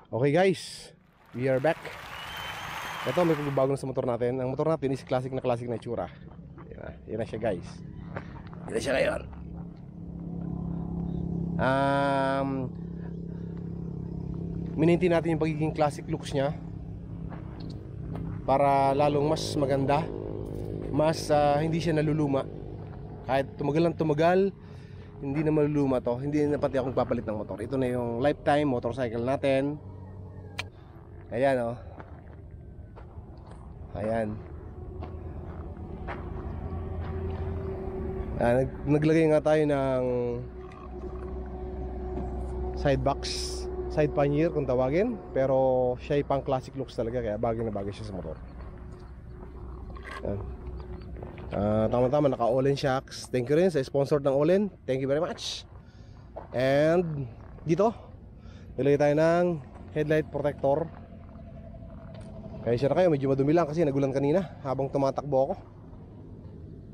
Okay guys, we are back. Ito may pagbabago na sa motor natin. Ang motor natin is classic na itsura. Yan na siya guys. Yan na siya ngayon. Minintin natin yung pagiging classic looks niya para lalong mas maganda. Mas hindi siya naluluma. Kahit tumagal ng tumagal, hindi na maluluma to. Hindi na pati akong papalit ng motor. Ito na yung lifetime motorcycle natin. Ayan o. Ayan. Naglagay nga tayo ng side box, side pannier kung tawagin. Pero siya ay pang classic looks talaga, kaya bagay na bagay siya sa motor. Ayan. Tama-tama, naka all-in shocks. Thank you rin sa sponsor ng all-in. Thank you very much. And dito nilagay tayo ng headlight protector. Kaya siya na kayo, medyo madumi lang kasi nagulan kanina habang tumatakbo ako.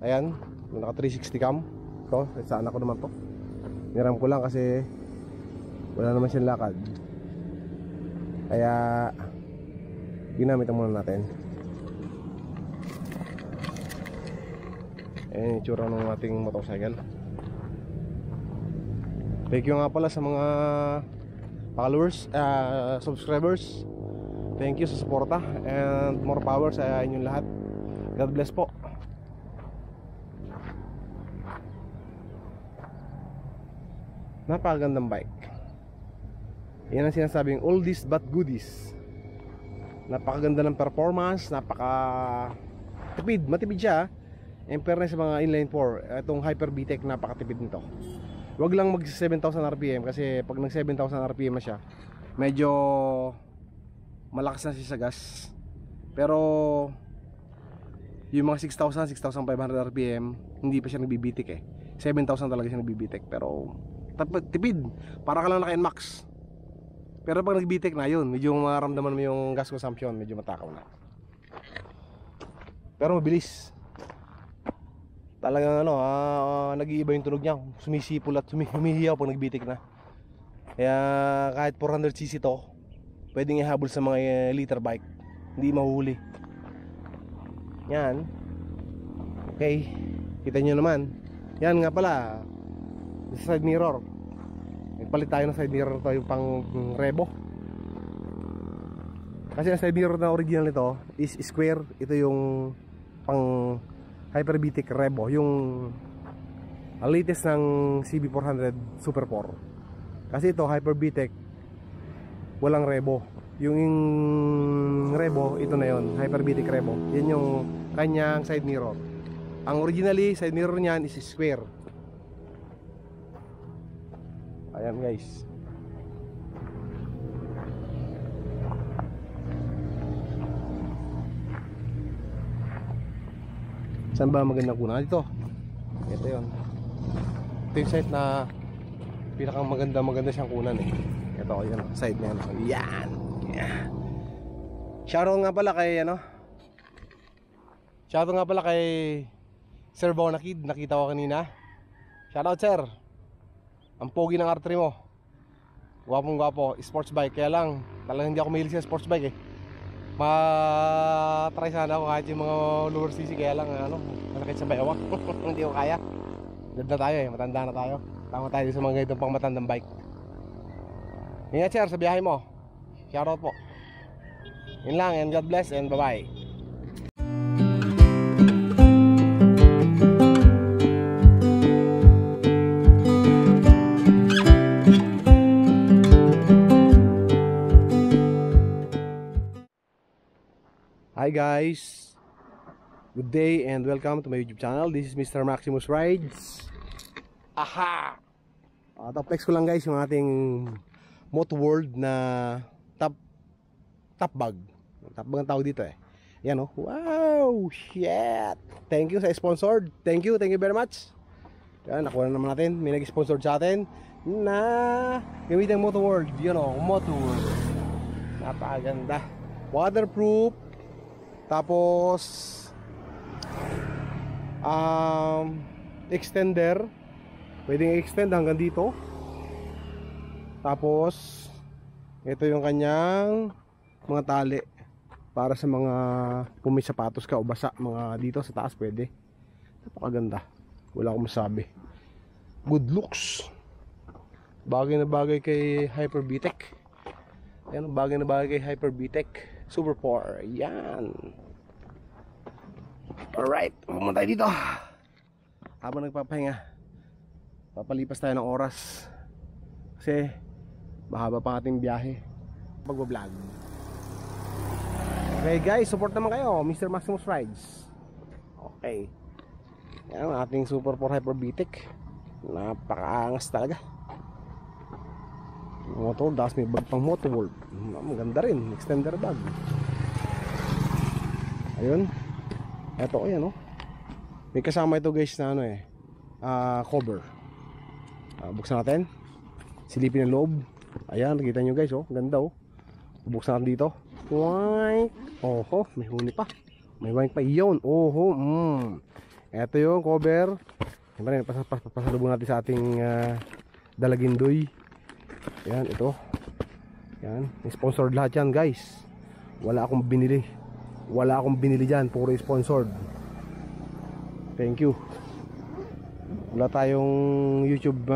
Ayan, naka 360 cam. Ito, sa anak ko naman to. Niram ko lang kasi wala naman siyang lakad. Kaya ginamit muna natin. Ayan yung tsura ng ating motorcycle. Thank you nga pala sa mga followers, subscribers. Thank you sa suporta and more power sa inyong lahat. God bless po. Napakagandang bike. Yan ang sinasabing oldies but goodies. Napakaganda ng performance, napaka-tipid, matipid siya. In fairness sa mga inline 4, itong Hyper VTEC napakatipid nito. Huwag lang mag 7,000 RPM kasi pag nag 7,000 RPM na siya, medyo malakas na siya sa gas. Pero yung mga 6,000, 6,500 RPM, hindi pa siya nagbibitik eh. 7,000 talaga siya nagbibitik. Pero tipid, para ka lang naka-NMAX. Pero pag nagbitik na yun, medyo maramdaman mo yung gas consumption, medyo matakaw na. Pero mabilis. Talagang nag-iiba yung tunog niya. Sumisipol at humihiyaw pag nagbitik na. Kaya kahit 400cc to, pwedeng ihabol sa mga liter bike, hindi mahuhuli. Yan. Okay, kita nyo naman. Yan nga pala, side mirror. Nagpalit tayo ng side mirror to, yung pang Revo. Kasi ang side mirror na original nito is square. Ito yung pang Hyper VTEC Revo, yung latest ng CB400 Super 4. Kasi ito Hyper VTEC walang Revo. Yung Revo, ito na yon, Hyper VTEC Revo. Yan yung kanyang side mirror. Ang originally side mirror niyan is square. Ayan guys. Saan ba magandang kunan? Dito. Ito yun. Ito yung site na pinakang maganda siyang kunan eh. Ito, yun, side niya. Yan. Yeah. Shoutout nga pala kay Shoutout nga pala kay Sir Bonakid. Nakita ko kanina. Shoutout sir. Ang pogi ng R3 mo. Gwapong gwapo. Sports bike. Kaya lang, talagang hindi ako mahilig sa sports bike eh. Ma-try sana ako kahit yung mga lower CC, kaya lang masakit sa bayaw. Hindi ko kaya. Dad na tayo eh, matanda na tayo. Tama tayo sa mga ganitong pang matandang bike. Ingat sir sa biyahe mo. Shoutout po. Yun lang, and God bless and bye bye. Hi guys, good day and welcome to my YouTube channel. This is Mr. Maximus Rides. Aha! Top flex ko lang guys yung ating Moto World na top bag. Top bag ang tawag dito eh. Yan oh. Wow! Shit! Thank you sa sponsored. Thank you very much. Yan, nakuha na naman natin. May nag-sponsor sa atin na gamit ang Moto World. Yan oh, Moto World. Napakaganda. Waterproof. Tapos extender, pwedeng extend hanggang dito. Tapos Ito yung kanyang mga tali para sa mga kung may sapatos ka o basa, mga dito sa taas pwede. Napakaganda, wala akong masabi. Good looks. Bagay na bagay kay Hyper VTEC. Yan, bagay na bagay kay Hyper VTEC Super 4. Yan. Alright, pumunta tayo dito. Habang nagpapahinga, papalipas tayo ng oras kasi mahaba pa ating biyahe mag-vlog. Okay guys, support naman kayo, Mr. Maximus Rides. Okay, yan ang ating Super 4 Hyper VTEC. Napakaangas talaga. Motor, das may bag pang Motorworld. Maganda rin, extender bag. Ayun. Eto ko yan, oh. May kasama ito guys na ano cover. Buksan natin. Silipin ang loob. Ayan, nakita nyo guys, oh. Ganda, oh. Buksan natin dito. Why? Oho, may huni pa. May wine pa iyon. Oho, Eto yung cover. Siyempre, pasalubong natin sa ating Dalagindoy. Yan, ito. Yan, sponsored lahat yan guys. Wala akong binili. Wala akong binili dyan, puro sponsored. Thank you. Wala tayong YouTube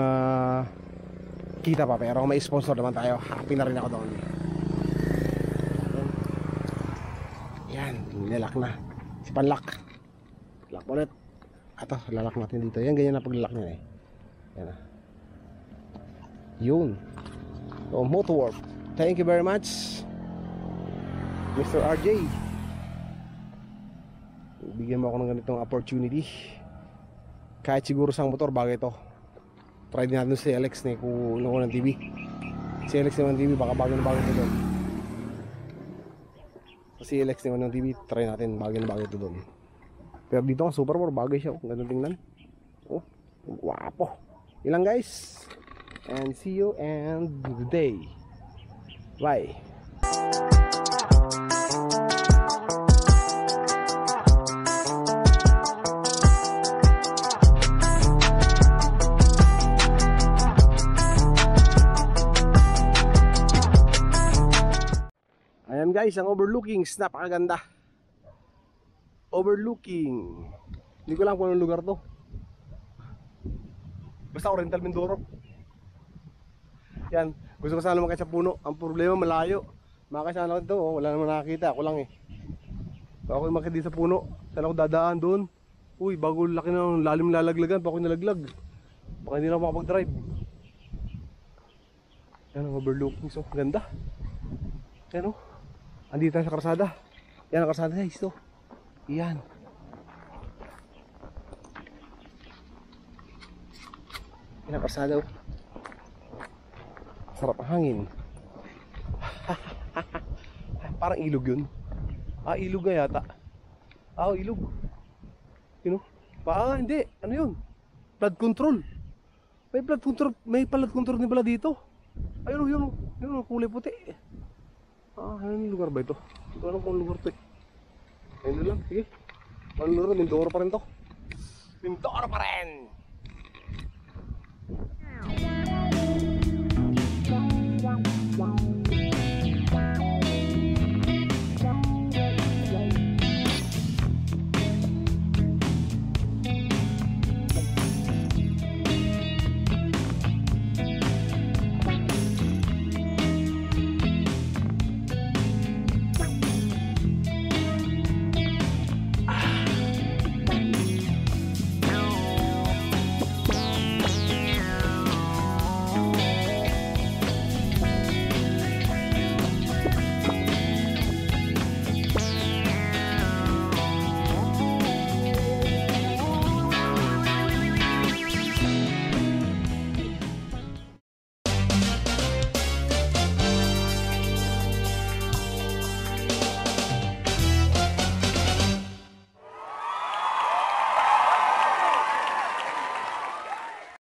kita pa, pero kung may sponsor naman tayo, happy na rin ako doon. Yan, nilalak na. Si panlak. Lock ulit. Ato, lalak natin dito. Yan, ganyan na paglalak niya eh. Yan na. Yun. So, Motorworld. Thank you very much, Mr. RJ. Bigyan mo ako ng ganitong opportunity. Kahit siguro sang motor, bagay ito. Try din natin si Alex na kung ng TV. Si Alex naman ng TV, baka bagay na bagay ito doon. Si Alex naman ng TV, try natin, bagay na bagay ito doon. Pero dito ka Super 4, bagay siya. Ganun tingnan. Oh, guwapo. Ilang guys. And see you and the day. Bye. Ayan guys, ang overlooking, napakaganda. Overlooking. Hindi ko lang kung anong lugar to. Basta Oriental Mindoro. Yan, gusto ko sana makita sa puno. Ang problema malayo. Makakasya sana ako dito, oh. Wala naman nakakita, ako lang eh. So ako makita dito sa puno. Sana ako dadaan doon. Uy, bago laki ng lalim lalaglagan, pa ako nalaglag. Baka hindi na ako makapag-drive. Yan ang overlooking, so ganda. Yan, oh. Andito tayo sa karsada. Yan ang karsada guys, to. Yan. Yan ang karsada, oh. Sarap ang hangin. Parang ilog yun. Ilog nga yata. Ilog. Yun, oh. Hindi. Ano yun? Flood control. May flood control. May flood control din pala dito. Ayun, yun. Yun, kulay puti. Anong lugar ba ito? Hindi ko alam kung lugar ito eh. Ayun lang, sige. Anong lugar? Mindoro pa rin to. Mindoro pa rin!